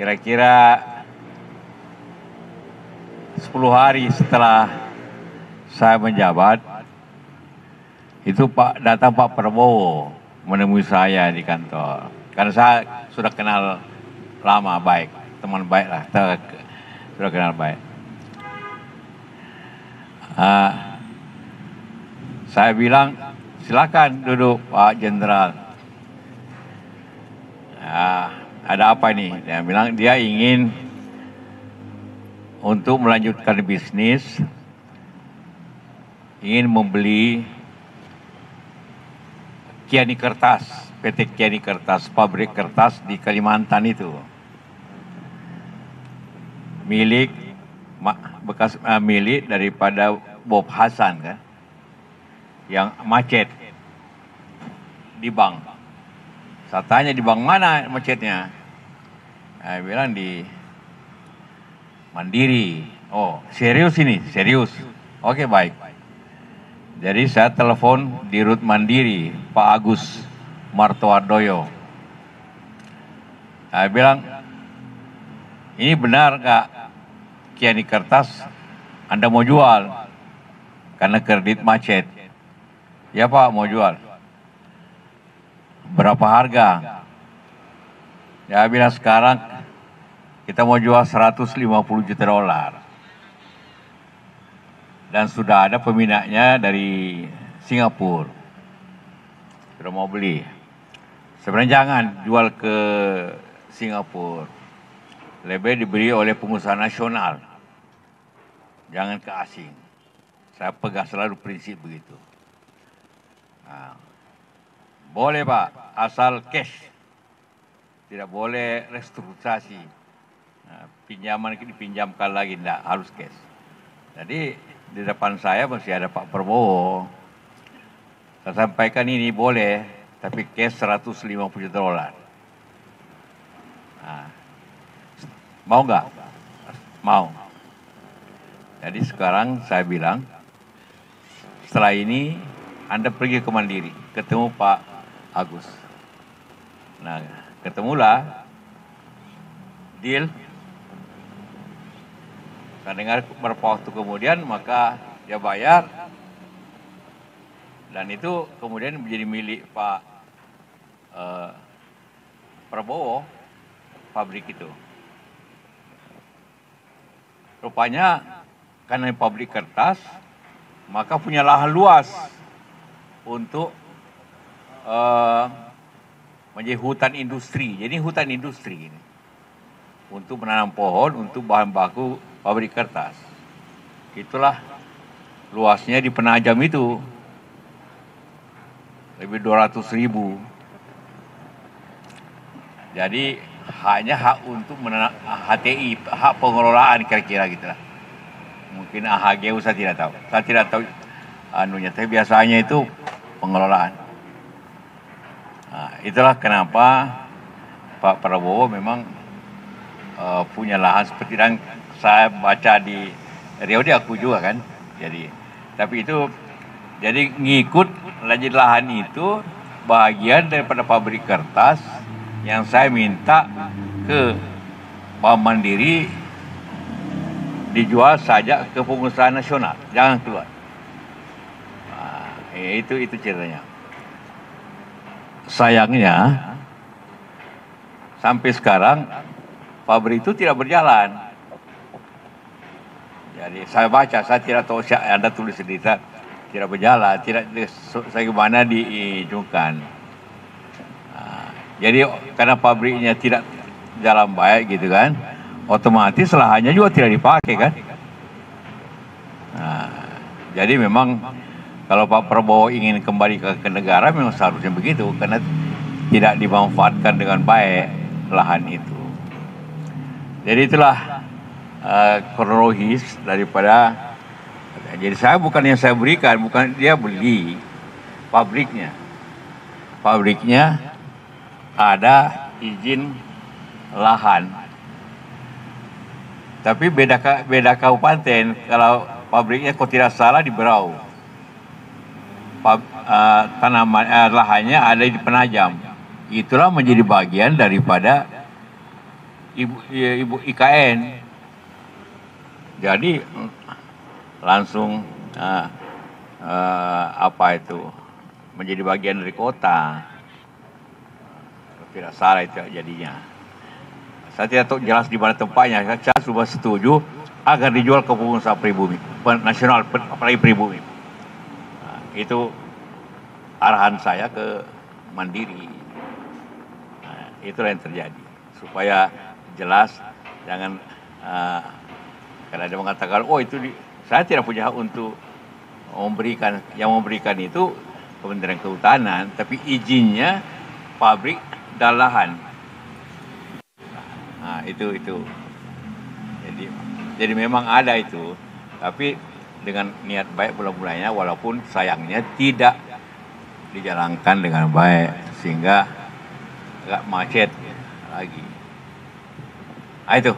kira-kira 10 hari setelah saya menjabat, itu datang Pak Prabowo menemui saya di kantor. Karena saya sudah kenal lama baik, teman baik lah, sudah kenal baik. Saya bilang, silakan duduk Pak Jenderal. Ada apa nih? Dia bilang dia ingin untuk melanjutkan bisnis, ingin membeli Kiani Kertas, PT Kiani Kertas, pabrik kertas di Kalimantan itu, milik milik daripada Bob Hasan kan, yang macet di bank. Saya tanya, di bank mana macetnya? Saya bilang di Mandiri. Oh, serius ini? Serius. Oke, baik. Jadi saya telepon di Rut Mandiri, Pak Agus Martowardoyo. Saya bilang, ini benar Kak, Kiani Kertas Anda mau jual karena kredit macet? Ya Pak, mau jual. Berapa harga? Ya bilang sekarang kita mau jual 150 juta dolar. Dan sudah ada peminatnya dari Singapura. Sudah mau beli. Sebenarnya jangan jual ke Singapura. Lebih dibeli oleh pengusaha nasional. Jangan ke asing. Saya pegang selalu prinsip begitu. Nah, boleh Pak, asal cash. Tidak boleh restrukturisasi. Nah, pinjaman dipinjamkan lagi, tidak harus cash. Jadi di depan saya masih ada Pak Prabowo. Saya sampaikan ini boleh, tapi cash 150 juta dolar. Nah, mau nggak? Mau. Jadi sekarang saya bilang, setelah ini Anda pergi ke Mandiri, ketemu Pak Agus. Nah, ketemulah, deal. Saya dengar beberapa waktu kemudian, maka dia bayar. Dan itu kemudian menjadi milik Pak Prabowo, pabrik itu. Rupanya, karena pabrik kertas, maka punya lahan luas untuk menjadi hutan industri. Jadi hutan industri ini untuk menanam pohon, untuk bahan baku pabrik kertas. Itulah luasnya di Penajam itu, lebih 200.000. Jadi hanya hak untuk menanam HTI, hak pengelolaan kira-kira gitu lah. Mungkin AHGU saya tidak tahu. Saya tidak tahu anunya, tapi biasanya itu pengelolaan. Nah, itulah kenapa Pak Prabowo memang punya lahan seperti yang saya baca di Riau, aku juga kan. Jadi, tapi itu jadi ngikut lanjut lahan itu bagian daripada pabrik kertas yang saya minta ke Bank Mandiri dijual saja ke pengusaha nasional, jangan keluar. Nah, itu ceritanya. Sayangnya sampai sekarang pabrik itu tidak berjalan. Jadi saya baca, saya tidak tahu Anda tulis sendiri, tidak berjalan, tidak bagaimana diizinkan. Nah, jadi karena pabriknya tidak jalan baik gitu kan, otomatis lahannya juga tidak dipakai kan. Nah, jadi memang kalau Pak Prabowo ingin kembali ke negara memang seharusnya begitu, karena tidak dimanfaatkan dengan baik lahan itu. Jadi itulah kronologis daripada. Jadi saya bukan yang saya berikan, bukan dia beli pabriknya. Pabriknya ada izin lahan. Tapi beda kabupaten. Kalau pabriknya kalau tidak salah di Berau. Tanaman lahannya ada di Penajam. Itulah menjadi bagian daripada ibu IKN. Jadi langsung apa itu menjadi bagian dari kota. Tidak salah itu jadinya. Saya tidak tahu jelas di mana tempatnya. Saya sudah setuju agar dijual ke pengusaha pribumi, nasional, apalagi pribumi. Nah, itu arahan saya ke Mandiri. Nah, itulah yang terjadi. Supaya jelas, jangan karena dia mengatakan, oh itu saya tidak punya hak untuk memberikan. Yang memberikan itu Kementerian Kehutanan, tapi izinnya pabrik dan lahan. Nah, itu. Jadi memang ada itu, tapi dengan niat baik mula-mulanya, walaupun sayangnya tidak dijalankan dengan baik, sehingga agak macet lagi. Nah, itu.